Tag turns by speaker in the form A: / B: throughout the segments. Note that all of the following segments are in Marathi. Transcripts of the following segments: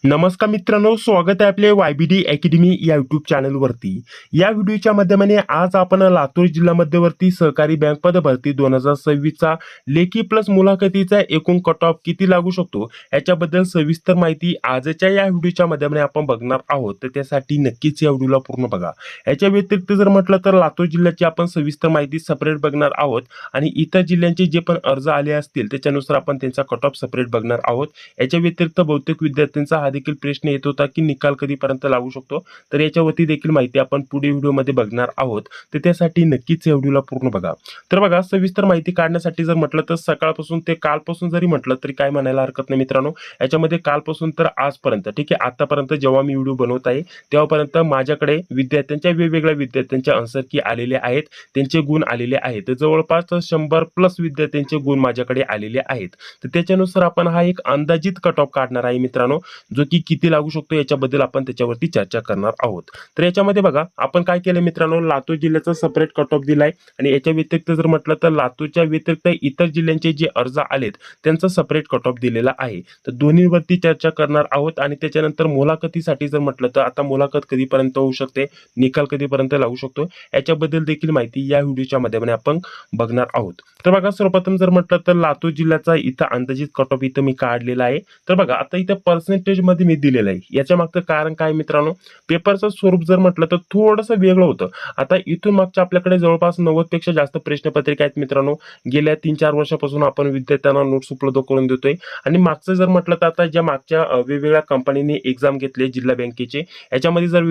A: नमस्कार मित्रांनो, स्वागत आहे आपले YBD अकॅडमी या यूट्यूब चॅनलवरती। या व्हिडिओच्या माध्यमाने आज आपण लातूर जिल्हा मध्यवर्ती सहकारी बँक पद भरती 2026 चा लेखी प्लस मुलाखतीचा एकूण कट ऑफ किती लागू शकतो याच्याबद्दल सविस्तर माहिती आजच्या या व्हिडिओच्या माध्यमाने आपण बघणार आहोत। तर त्यासाठी नक्कीच या व्हिडिओला पूर्ण बघा। याच्या व्यतिरिक्त जर म्हटलं तर लातूर जिल्ह्याची आपण सविस्तर माहिती सेपरेट बघणार आहोत आणि इतर जिल्ह्यांचे जे पण अर्ज आले असतील त्याच्यानुसार आपण त्यांचा कट ऑफ सेपरेट बघणार आहोत। याच्या व्यतिरिक्त बहुतेक विद्यार्थ्यांचा हा देखील प्रश्न येत होता की निकाल कधीपर्यंत लागू शकतो, तर याच्यावरती देखील माहिती आपण पुढील व्हिडिओमध्ये बघणार आहोत। तर त्यासाठी नक्कीच या व्हिडिओला पूर्ण बघा। तर बघा, सविस्तर माहिती काढण्यासाठी जर म्हटलं तर सकाळपासून ते कालपासून जरी म्हटलं तरी काय म्हणायला हरकत नाही मित्रांनो। याच्यामध्ये कालपासून तर आजपर्यंत ठीक आहे, आतापर्यंत जेव्हा मी व्हिडिओ बनवत आहे तेव्हापर्यंत माझ्याकडे विद्यार्थ्यांच्या वेगवेगळ्या विद्यार्थ्यांचे आन्सर की आलेले आहेत, त्यांचे गुण आलेले आहेत। तर जवळपास 100 प्लस विद्यार्थ्यांचे गुण माझ्याकडे आलेले आहेत। तर त्याच्यानुसार आपण हा एक अंदाजित कट ऑफ काढणार आहे मित्रांनो, जो की किती लागू शकतो याच्याबद्दल आपण त्याच्यावरती चर्चा करणार आहोत। तर याच्यामध्ये बघा, आपण काय केलं मित्रांनो, लातूर जिल्ह्याचा सेपरेट कट ऑफ दिलाय आणि याच्या व्यतिरिक्त जर म्हटलं तर लातूरच्या व्यतिरिक्त इतर जिल्ह्यांचे जे अर्ज आलेत त्यांचा सेपरेट कट ऑफ दिलेला आहे। तर दोन्हीवरती चर्चा करणार आहोत आणि त्याच्यानंतर मुलाखतीसाठी जर म्हटलं तर आता मुलाखत कधीपर्यंत होऊ शकते, निकाल कधीपर्यंत लागू शकतो याच्याबद्दल देखील माहिती या व्हिडिओच्या माध्यमाने आपण बघणार आहोत। तर बघा, सर्वप्रथम जर म्हटलं तर लातूर जिल्ह्याचा इथं अंदाजित कट ऑफ इथं मी काढलेला आहे। तर बघा, आता इथं पर्सेंटेज मध्ये मी दिलेलं आहे। याच्या मागचं कारण काय मित्रांनो, पेपरचं स्वरूप जर म्हटलं तर थोडंसं वेगळं होतं। आता इथून मागच्या आपल्याकडे जवळपास 90 पेक्षा जास्त प्रश्नपत्रिका आहेत मित्रांनो। गेल्या 3-4 वर्षापासून आपण विद्यार्थ्यांना नोट्स उपलब्ध करून देतोय आणि मागचं जर म्हटलं तर आता ज्या मागच्या वेगवेगळ्या कंपनीने एक्झाम घेतले जिल्हा बँकेचे, याच्यामध्ये जर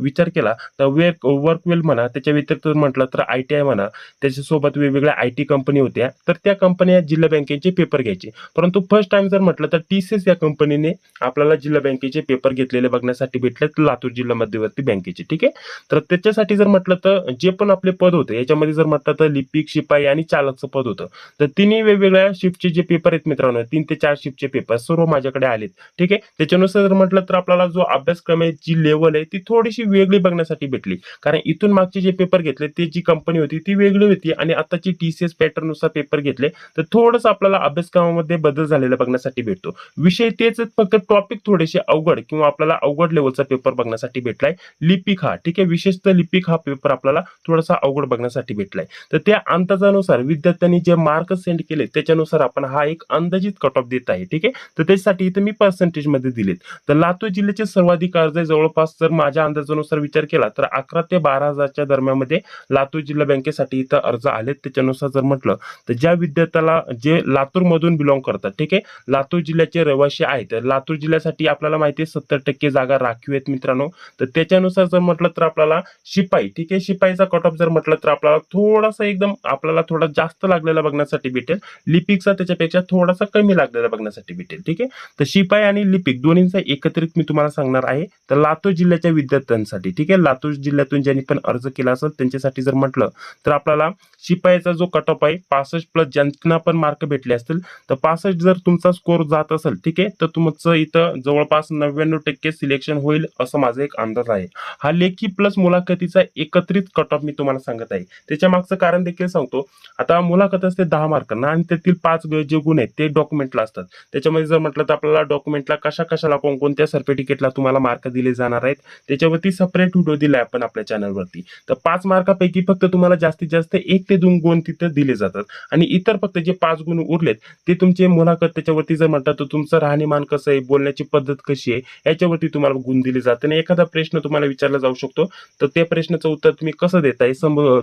A: विचार केला तर वर्कवेल म्हणा, त्याच्या व्यतिरिक्त म्हटलं तर ITI म्हणा, त्याच्यासोबत वेगवेगळ्या IT कंपनी होत्या, तर त्या कंपन्या जिल्हा बँकेचे पेपर घ्यायचे। परंतु फर्स्ट टाइम जर म्हटलं तर TCS या कंपनीने आपल्याला जिल्हा बँकेचे पेपर घेतलेले बघण्यासाठी भेटलेत लातूर जिल्हा मध्यवर्ती बँकेचे। ठीक आहे, तर त्याच्यासाठी जर म्हटलं तर जे पण आपले पद होते याच्यामध्ये जर म्हटलं तर लिपिक, शिपाई आणि चालकचं पद होतं। तर तिन्ही वेगवेगळ्या शिफ्टचे जे पेपर आहेत मित्रांनो, 3 ते 4 शिफ्टचे पेपर सर्व माझ्याकडे आलेत। ठीक आहे, त्याच्यानुसार जर म्हटलं तर आपल्याला जो अभ्यासक्रम आहे, जी लेवल आहे ती थोडीशी वेगळी बघण्यासाठी भेटली, कारण इथून मागचे जे पेपर घेतले ते जी कंपनी होती ती वेगळी होती आणि आताची TCS पॅटर्न नुसार पेपर घेतले, तर थोडंसं आपल्याला अभ्यासक्रमामध्ये बदल झालेला बघण्यासाठी भेटतो। विषय तेच आहेत, फक्त टॉपिक थोडेसे अवघड किंवा आपल्याला अवघड लेवलचा पेपर बघण्यासाठी भेटलाय लिपिक हा। ठीक आहे, विशेषतः लिपिक हा पेपर आपल्याला थोडासा अवघड बघण्यासाठी भेटलाय। तर त्या अंदाजानुसार विद्यार्थ्यांनी जे मार्क सेंड केले त्याच्यानुसार आपण हा एक अंदाजित कट ऑफ देत आहे। ठीक आहे, तर त्यासाठी इथे मी पर्सेंटेज मध्ये दिलेत। तर लातूर जिल्ह्याचे सर्वाधिक अर्ज जवळपास जर माझ्या अंदाजानुसार विचार केला तर 11 ते 12,000च्या दरम्यानमध्ये लातूर जिल्हा बँकेसाठी इथं अर्ज आलेत। त्याच्यानुसार जर म्हटलं तर ज्या विद्यार्थ्याला जे लातूर मधून बिलॉंग करतात, ठीक आहे, लातूर जिल्ह्याचे रहिवासी आहेत, तर लातूर जिल्ह्यासाठी आपल्याला माहिती आहे 70% जागा राखीव आहेत मित्रांनो। तर त्याच्यानुसार जर म्हटलं तर आपल्याला शिपाई, ठीक आहे, शिपाईचा कट ऑफ जर म्हटलं तर आपल्याला थोडासा एकदम आपल्याला थोडा जास्त लागलेला बघण्यासाठी भेटेल। लिपिकचा त्याच्यापेक्षा थोडासा कमी लागलेला बघण्यासाठी भेटेल। ठीक आहे, तर शिपाई आणि लिपिक दोन्हींचा एकत्रित मी तुम्हाला सांगणार आहे। तर लातूर जिल्ह्याच्या विद्यार्थ्यांसाठी, ठीक आहे, लातूर जिल्ह्यातून ज्यांनी पण अर्ज केला असेल त्यांच्यासाठी जर म्हटलं तर आपल्याला शिपाईचा जो कट ऑफ आहे 65 प्लस, ज्यांना पण मार्क भेटले असतील तर 65 जर तुमचा स्कोर जात असेल, ठीक आहे, तर तुमचं इथं जवळपास 99% सिलेक्शन होईल असं माझा एक अंदाज आहे। हा लेखी प्लस मुलाखतीचा एकत्रित कट ऑफ मी तुम्हाला सांगत आहे। त्याच्या मागचं कारण देखील सांगतो। आता मुलाखत असते 10 मार्कांना आणि त्यातील 5 जे गुण आहेत ते डॉक्युमेंटला असतात। त्याच्यामध्ये जर म्हटलं तर आपल्याला डॉक्युमेंटला कशाला कोणकोणत्या सर्टिफिकेटला तुम्हाला मार्क दिले जाणार आहेत त्याच्यावरती सेपरेट व्हिडिओ दिलाय आपण आपल्या चॅनलवरती। तर 5 मार्कापैकी फक्त तुम्हाला जास्तीत जास्त 1 ते 2 गुण तिथे दिले जातात आणि इतर फक्त जे 5 गुण उरलेत ते तुमचे मुलाखत, त्याच्यावरती जर म्हटलं तर तुमचं राहणीमान कसं आहे, बोलण्याची पद्धत कशी आहे याच्यावरती तुम्हाला गुण दिले जातात। आणि एखादा प्रश्न तुम्हाला विचारला जाऊ शकतो, तर त्या प्रश्नाचं उत्तर तुम्ही कसं देताय,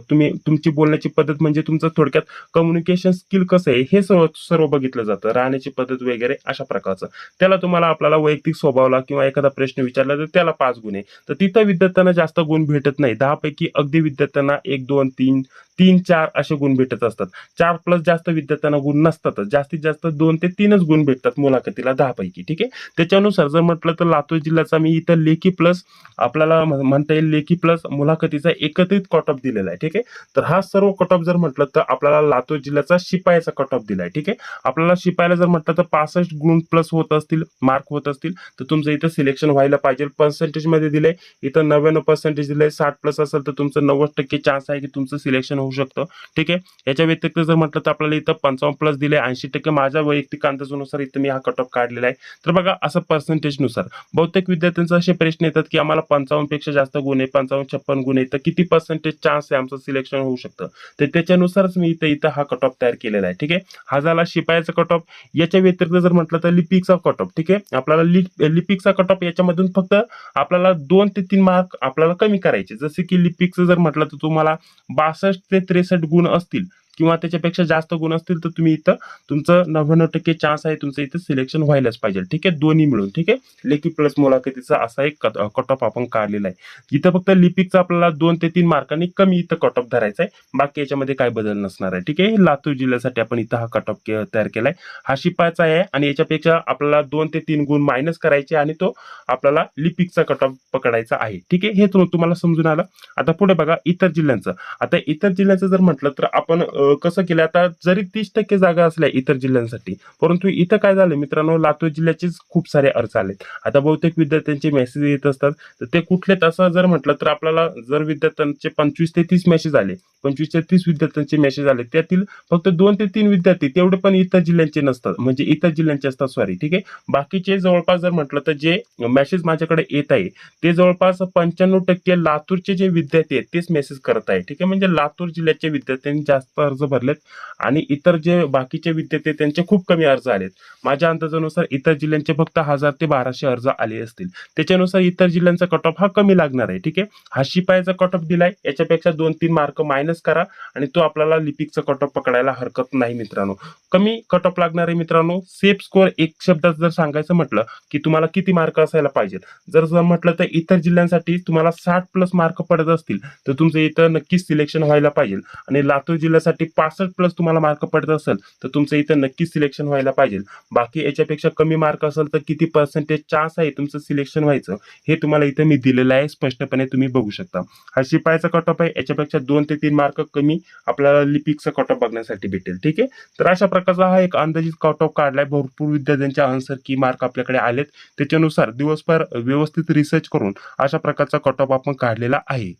A: तुम्ही तुमची बोलण्याची पद्धत म्हणजे तुमचं थोडक्यात कम्युनिकेशन स्किल कसं आहे हे सर्व बघितलं जातं, राहण्याची पद्धत वगैरे अशा प्रकारचं। त्याला तुम्हाला आपल्याला वैयक्तिक स्वभावला किंवा एखादा प्रश्न विचारला तर त्याला 5 गुण आहे। तर तिथं विद्यार्थ्यांना जास्त गुण भेटत नाही, 10 पैकी अगदी विद्यार्थ्यांना 1, 2, 3, 4 असे गुण भेटत असतात। 4 प्लस जास्त विद्यार्थ्यांना गुण नसतातच, जास्तीत जास्त 2 ते 3च गुण भेटतात मुलाखतीला 10 पैकी। ठीक आहे, त्याच्यानुसार जर म्हटलं तर लातूर जिल्ह्याचा मी इथं लेखी प्लस आपल्याला म्हणता येईल लेखी प्लस मुलाखतीचा एकत्रित कट ऑफ दिलेला आहे। ठीक आहे, तर हा सर्व कट ऑफ जर म्हटलं तर आपल्याला लातूर जिल्ह्याचा शिपायाचा कट ऑफ दिलाय। ठीक आहे, आपल्याला शिपायाला जर म्हटलं तर 65 गुण प्लस होत असतील, मार्क होत असतील तर तुमचं इथं सिलेक्शन व्हायला पाहिजे। पर्सेंटेज मध्ये दिले इथं 99% दिले, 60 प्लस असेल तर तुमचं 90% चान्स आहे की तुमचं सिलेक्शन होऊ शकतं। ठीक आहे, याच्या व्यतिरिक्त जर म्हटलं तर आपल्याला इथं 55 प्लस दिले, 80% माझ्या वैयक्तिक अंदाजानुसार इथं मी हा कट ऑफ काढलेला आहे। तर बघा, असं पर्सेंटेजनुसार बहुतेक विद्यार्थ्यांचे असे प्रश्न येतात की आम्हाला 55 पेक्षा जास्त गुण आहे, 55-56 गुण आहे, तर किती पर्सेंटेज चान्स आहे आमचं सिलेक्शन होऊ शकतं. तर त्याच्यानुसारच मी इथं हा कट ऑफ तयार केलेला आहे. ठीक आहे, हा झाला शिपायाचा कट ऑफ. याच्या व्यतिरिक्त जर म्हटलं तर लिपिकचा कट ऑफ. ठीक आहे, आपल्याला लिपिकचा कट ऑफ याच्यामधून फक्त आपल्याला 2 ते 3 मार्क आपल्याला कमी करायचे. जसे की लिपिकचं जर म्हटलं तर तुम्हाला 62 ते 63 गुण असतील किंवा त्याच्यापेक्षा जास्त गुण असतील तर तुम्ही इथं तुमचं 99% चान्स आहे तुमचं इथं सिलेक्शन व्हायलाच पाहिजे. ठीक आहे, दोन्ही मिळून. ठीक आहे, लेखी प्लस मुलाखतीचा असा एक कट ऑफ आपण काढलेला आहे. इथं फक्त लिपिकचा आपल्याला 2 ते 3 मार्कांनी कमी इथं कट ऑफ धरायचा आहे. बाकी याच्यामध्ये काय बदल नसणार आहे. ठीक आहे, लातूर जिल्ह्यासाठी आपण इथं हा कट ऑफ तयार केलाय. हा शिपायाचा आहे आणि याच्यापेक्षा आपल्याला 2 ते 3 गुण मायनस करायचे आणि तो आपल्याला लिपिकचा कट ऑफ पकडायचा आहे. ठीक आहे, हे तुम्हाला समजून आलं. आता पुढे बघा इतर जिल्ह्यांचं. आता इतर जिल्ह्याचं जर म्हटलं तर आपण कसं केलं, आता जरी 30% जागा असल्या इतर जिल्ह्यांसाठी, परंतु इथं काय झालं मित्रांनो, लातूर जिल्ह्याचेच खूप सारे अर्ज आलेत. आता बहुतेक विद्यार्थ्यांचे मेसेज येत असतात, तर ते कुठलेत असं जर म्हटलं तर आपल्याला जर विद्यार्थ्यांचे 25 ते 30 मेसेज आले, 25 ते 30 विद्यार्थ्यांचे मेसेज आले, त्यातील फक्त 2 ते 3 विद्यार्थी तेवढे पण इतर जिल्ह्यांचे नसतात, म्हणजे इतर जिल्ह्यांचे असतात सॉरी. ठीक आहे, बाकीचे जवळपास जर म्हटलं तर जे मेसेज माझ्याकडे येत आहे ते जवळपास 95% लातूरचे जे विद्यार्थी आहेत तेच मेसेज करत आहे. ठीक आहे, म्हणजे लातूर जिल्ह्याच्या विद्यार्थ्यांनी जास्त अर्ज भरलेत आणि इतर जे बाकीचे विद्यार्थी त्यांचे खूप कमी अर्ज आलेत. माझ्या अंदाजानुसार इतर जिल्ह्यांचे फक्त 1000 ते 1200 अर्ज आले असतील. त्याच्यानुसार इतर जिल्ह्यांचा कट ऑफ हा कमी लागणार आहे. ठीक आहे, हा शिपायाचा कट ऑफ दिलाय, याच्यापेक्षा 2-3 मार्क मायनस करा आणि तो आपल्याला लिपिकचा कट ऑफ पकडायला हरकत नाही मित्रांनो. कमी कट ऑफ लागणार आहे मित्रांनो. सेफ स्कोअर एक शब्दात जर सांगायचं म्हटलं की तुम्हाला किती मार्क असायला पाहिजेत, जर म्हटलं तर इतर जिल्ह्यांसाठी तुम्हाला 60+ मार्क पडत असतील तर तुमचं इथं नक्कीच सिलेक्शन व्हायला पाहिजे आणि लातूर जिल्ह्यासाठी 65+ तुम्हाला मार्क पडत असेल तर तुमचं इथं नक्कीच सिलेक्शन व्हायला पाहिजे. बाकी याच्यापेक्षा कमी मार्क असेल तर किती पर्सेंटेज चान्स आहे तुमचं सिलेक्शन व्हायचं हे तुम्हाला इथं मी दिलेलं आहे, स्पष्टपणे तुम्ही बघू शकता. हा शिपायाचा कट ऑफ आहे, याच्यापेक्षा 2 ते 3 मार्क कमी आपल्याला लिपिकचा कट ऑफ बघण्यासाठी भेटेल. ठीक आहे, तर अशा प्रकारचा हा एक अंदाजित कट ऑफ काढलाय. भरपूर विद्यार्थ्यांचे आन्सर की मार्क आपल्याकडे आलेत, त्याच्यानुसार दिवसभर व्यवस्थित रिसर्च करून अशा प्रकारचा कट ऑफ आपण काढलेला आहे.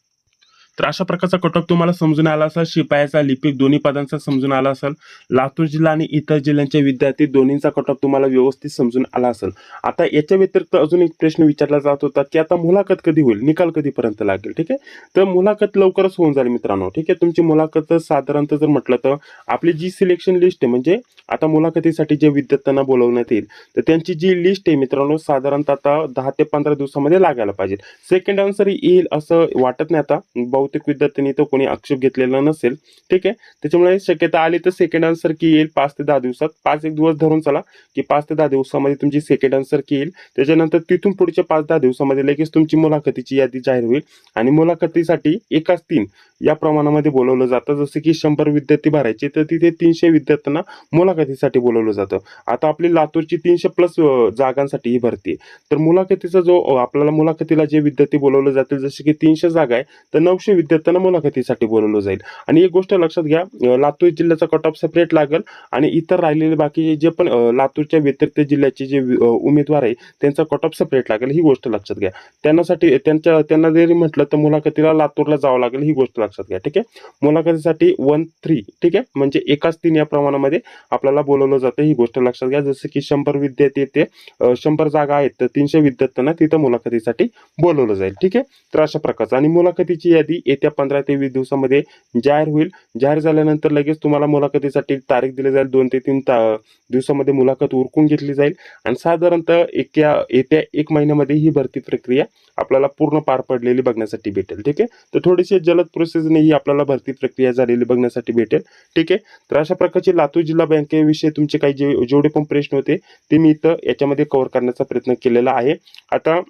A: तर अशा प्रकारचा कट ऑफ तुम्हाला समजून आला असेल, शिपायाचा लिपिक दोन्ही पदांचा समजून आला असेल, लातूर जिल्हा आणि इतर जिल्ह्यांचे विद्यार्थी दोन्हींचा कट ऑफ तुम्हाला व्यवस्थित समजून आला असेल. आता याच्या व्यतिरिक्त अजून एक प्रश्न विचारला जात होता की आता मुलाखत कधी होईल, निकाल कधीपर्यंत लागेल. ठीक आहे, तर मुलाखत लवकरच होऊन जाईल मित्रांनो. ठीक आहे, तुमची मुलाखत साधारणतः जर म्हटलं तर आपली जी सिलेक्शन लिस्ट आहे, म्हणजे आता मुलाखतीसाठी जे विद्यार्थ्यांना बोलवण्यात येईल तर त्यांची जी लिस्ट आहे मित्रांनो साधारणतः आता 10 ते 15 दिवसामध्ये लागायला पाहिजे. सेकंड आन्सर येईल असं वाटत नाही. आता बहुतेक विद्यार्थ्यांनी तो कोणी आक्षेप घेतलेला नसेल. ठीक आहे, त्याच्यामुळे शक्यता आली तर सेकंड आन्सर की येईल 5 ते 10 दिवसात. 5 दिवस धरून चला की 5 ते 10 दिवसामध्ये तुमची सेकंड आन्सर की येईल. त्याच्यानंतर तिथून पुढच्या 5-10 दिवसामध्ये लगेच तुमची मुलाखतीची यादी जाहीर होईल आणि मुलाखतीसाठी 1:3 या प्रमाणामध्ये बोलवलं जातं. जसं की 100 विद्यार्थी भरायचे तर तिथे 300 विद्यार्थ्यांना मुलाखतीसाठी बोलवलं जातं. आता आपली लातूरची 300+ जागांसाठी ही भरती आहे. तर मुलाखतीचा जो आपल्याला मुलाखतीला जे विद्यार्थी बोलवले जातील, जसे की 300 जागा आहे तर 900 विद्यार्थ्यांना मुलाखतीसाठी बोलवलं जाईल. आणि एक गोष्ट लक्षात घ्या, लातूर जिल्ह्याचा कट ऑफ सेपरेट लागेल आणि इतर राहिलेले बाकीचे जे पण लातूरच्या व्यतिरिक्त जिल्ह्याचे जे उमेदवार आहे त्यांचा कट ऑफ सेपरेट लागेल, ही गोष्ट लक्षात घ्या. त्यांना जरी म्हटलं तर मुलाखतीला लातूरला जावं लागेल, ही गोष्ट लक्षात घ्या. ठीक आहे, मुलाखतीसाठी 1-3 ठीक आहे, म्हणजे 1:3 या प्रमाणामध्ये आपल्याला बोलवलं जातं, ही गोष्ट लक्षात घ्या. जसं की 100 विद्यार्थी येते, 100 जागा आहेत तर 300 विद्यार्थ्यांना तिथं मुलाखतीसाठी बोलवलं जाईल. ठीक आहे, तर अशा प्रकारचं आणि मुलाखतीची यादी येत्या 15 ते 20 दिवसामध्ये जाहीर होईल. जाहीर झाल्यानंतर लगेच तुम्हाला मुलाखतीसाठी तारीख दिली जाईल. 2 ते 3 दिवसामध्ये मुलाखत उरकून घेतली जाईल आणि साधारणतः येत्या 1 महिन्यामध्ये ही भरती प्रक्रिया आपल्याला पूर्ण पार पडलेली बघण्यासाठी भेटेल. ठीक आहे, तर थोडीशी जलद प्रोसेसने ही आपल्याला भरती प्रक्रिया झालेली बघण्यासाठी भेटेल. ठीक आहे, तर अशा प्रकारची लातूर जिल्हा बँकेविषयी तुमचे काही जेवढे पण प्रश्न होते ते मी इथं याच्यामध्ये कव्हर करण्याचा प्रयत्न केलेला आहे. आता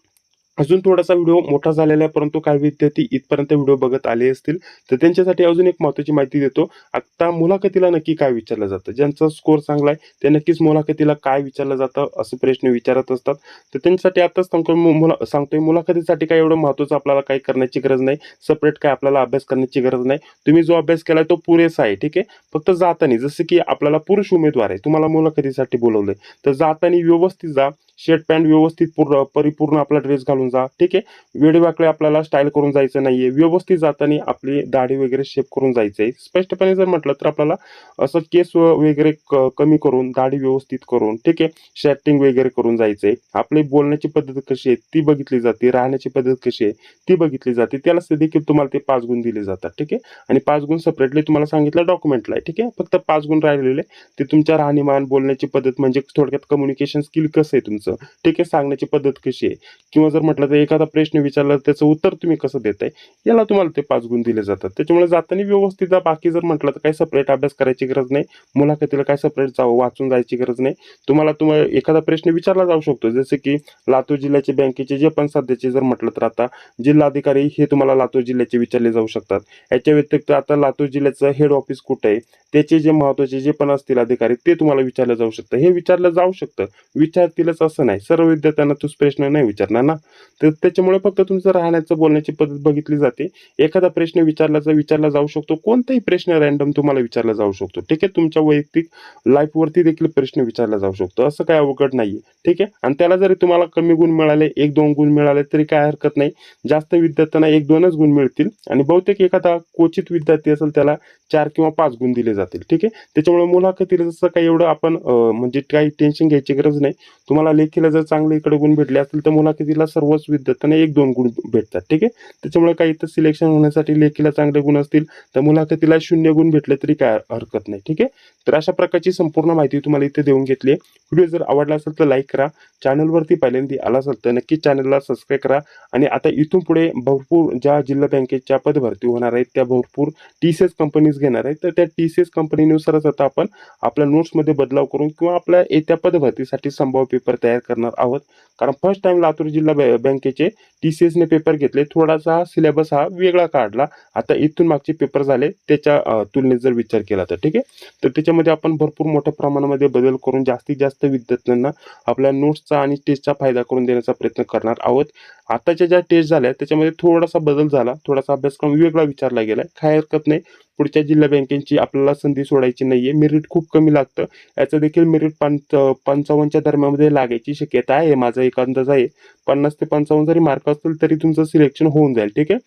A: अजून थोडासा व्हिडिओ मोठा झालेला आहे, परंतु काही विद्यार्थी इथपर्यंत व्हिडिओ बघत आले असतील तर त्यांच्यासाठी अजून एक महत्त्वाची माहिती देतो. आता मुलाखतीला नक्की काय विचारलं जातं, ज्यांचा स्कोर चांगला आहे ते नक्कीच मुलाखतीला काय विचारलं जातं असे प्रश्न विचारत असतात. तर त्यांच्यासाठी आताच सांगतोय मुलाखतीसाठी काय एवढं महत्त्वाचं आपल्याला काही करण्याची गरज नाही, सेपरेट काय आपल्याला अभ्यास करण्याची गरज नाही. तुम्ही जो अभ्यास केलाय तो पुरेसा आहे. ठीक आहे, फक्त जाताना जसं की आपल्याला पुरुष उमेदवार आहे, तुम्हाला मुलाखतीसाठी बोलवलंय तर जाताना व्यवस्थित जा, शर्ट पॅन्ट व्यवस्थित परिपूर्ण आपला ड्रेस घालून जा. ठीक आहे. वेडेवाकडे आपल्याला स्टाईल करून जायचं नाहीये. व्यवस्थित जाताना आपली दाढी वगैरे शेप करून जायचंय. स्पष्टपणे जर म्हटलं तर आपल्याला असं केस वगैरे कमी करून, दाढी व्यवस्थित करून, ठीक आहे, शर्टिंग वगैरे करून जायचंय. आपली बोलण्याची पद्धत कशी आहे ती बघितली जाते, राहण्याची पद्धत कशी आहे ती बघितली जाते. त्याला देखील तुम्हाला ते 5 गुण दिले जातात. ठीक आहे. आणि 5 गुण सेपरेटली तुम्हाला सांगितलं डॉक्युमेंटला आहे. ठीक आहे. फक्त 5 गुण राहिलेले ते तुमच्या राहणीमान, बोलण्याची पद्धत म्हणजे थोडक्यात कम्युनिकेशन स्किल कसं आहे तुमचं, ठीक आहे, सांगण्याची पद्धत कशी आहे, किंवा जर म्हटलं तर एखादा प्रश्न विचारला त्याचं उत्तर तुम्ही कसं देताय, याला तुम्हाला ते 5 गुण दिले जातात. त्याच्यामुळे जाताना व्यवस्थित जा. बाकी जर म्हटलं तर काही सेपरेट अभ्यास करायची गरज नाही. मुलाखतीला काय सेपरेट वाचून जायची गरज नाही. तुम्हाला एखादा प्रश्न विचारला जाऊ शकतो, जसे की लातूर जिल्ह्याचे बँकेचे जे पण सध्याचे जर म्हटलं तर आता जिल्हाधिकारी हे तुम्हाला लातूर जिल्ह्याचे विचारले जाऊ शकतात. याच्या व्यतिरिक्त आता लातूर जिल्ह्याचं हेड ऑफिस कुठे आहे, त्याचे जे महत्त्वाचे जे पण असतील अधिकारी ते तुम्हाला विचारलं जाऊ शकतं. हे विचारलं जाऊ शकतं, विचारतीलच असं नाही. सर्व विद्यार्थ्यांना तोच प्रश्न नाही विचारणार ना. तर त्याच्यामुळे फक्त तुमचं राहण्याचं, बोलण्याची पद्धत बघितली जाते. एखादा प्रश्न विचारला जाऊ शकतो. कोणताही प्रश्न रॅन्डम तुम्हाला विचारला जाऊ शकतो. ठीक आहे. तुमच्या वैयक्तिक लाईफवरती देखील प्रश्न विचारला जाऊ शकतो. असं काही अवघड नाहीये. ठीक आहे. आणि त्याला जरी तुम्हाला कमी गुण मिळाले, 1-2 गुण मिळाले तरी काय हरकत नाही. जास्त विद्यार्थ्यांना 1-2च गुण मिळतील आणि बहुतेक एखादा क्वचित विद्यार्थी असेल त्याला 4 किंवा 5 गुण दिले जातील. ठीक आहे. त्याच्यामुळे मुलाखतीला जसं काही एवढं आपण म्हणजे काही टेन्शन घ्यायची गरज नाही. तुम्हाला लेखीला जर चांगले इकडे गुण भेटले असतील तर मुलाखतीला सर्वच विद्यार्थ्यांना 1-2 गुण भेटतात. ठीक आहे. त्याच्यामुळे काही इथं सिलेक्शन होण्यासाठी लेखीला चांगले गुण असतील तर मुलाखतीला 0 गुण भेटले तरी काय हरकत नाही. ठीक आहे. तर अशा प्रकारची संपूर्ण माहिती तुम्हाला इथे देऊन घेतली आहे. व्हिडिओ जर आवडला असेल तर लाईक करा. चॅनलवरती पहिल्यांदा आला असेल तर नक्की चॅनलला सबस्क्राईब करा. आणि आता इथून पुढे भरपूर ज्या जिल्हा बँकेच्या पदभरती होणार आहेत त्या भरपूर TCS कंपनीज घेणार आहेत. तर त्या TCS कंपनीनुसारच आता आपण आपल्या नोट्समध्ये बदलाव करून किंवा आपल्या येत्या पदभरतीसाठी संभाव्य पेपर तयार करणार आहोत. कारण फर्स्ट टाइम लातूर जिल्हा बँकेचे TCSने पेपर घेतले. थोडासा सिलेबस हा वेगळा काढला. आता इथून मागचे पेपर झाले त्याच्या तुलनेत जर विचार केला तर. ठीक आहे. तर त्याच्यामध्ये आपण भरपूर मोठ्या प्रमाणामध्ये बदल करून जास्तीत जास्त विद्यार्थ्यांना आपल्या नोट्सचा आणि टेस्टचा फायदा करून देण्याचा प्रयत्न करणार आहोत. आताच्या ज्या टेस्ट झाल्या त्याच्यामध्ये थोडासा बदल झाला, थोडासा अभ्यासक्रम वेगळा विचारला गेला. काय हरकत नाही. पुढच्या जिल्हा बँकेची आपल्याला संधी सोडायची नाहीये. मेरिट खूप कमी लागतं. याचं देखील मेरिट 55च्या दरम्यानमध्ये लागायची शक्यता आहे. माझा एक अंदाज आहे. 50 ते 55 जरी मार्क असतील तरी तुमचं सिलेक्शन होऊन जाईल. ठीक आहे.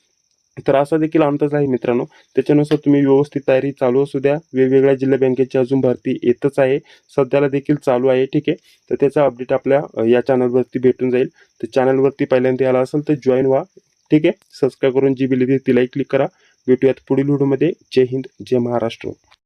A: तर असा देखील अंदाज आहे मित्रांनो. त्याच्यानुसार तुम्ही व्यवस्थित तयारी चालू असू द्या. वेगवेगळ्या जिल्हा बँकेची अजून भरती येतच आहे. सध्याला देखील चालू आहे. ठीक आहे. तर त्याचा अपडेट आपल्या या चॅनलवरती भेटून जाईल. तर चॅनलवरती पहिल्यांदा आला असेल तर जॉईन व्हा. ठीक आहे. सबस्क्राईब करून जी बिल तिलाही क्लिक करा. भेटूयात पुढील व्हिडिओमध्ये. जय हिंद, जय महाराष्ट्र.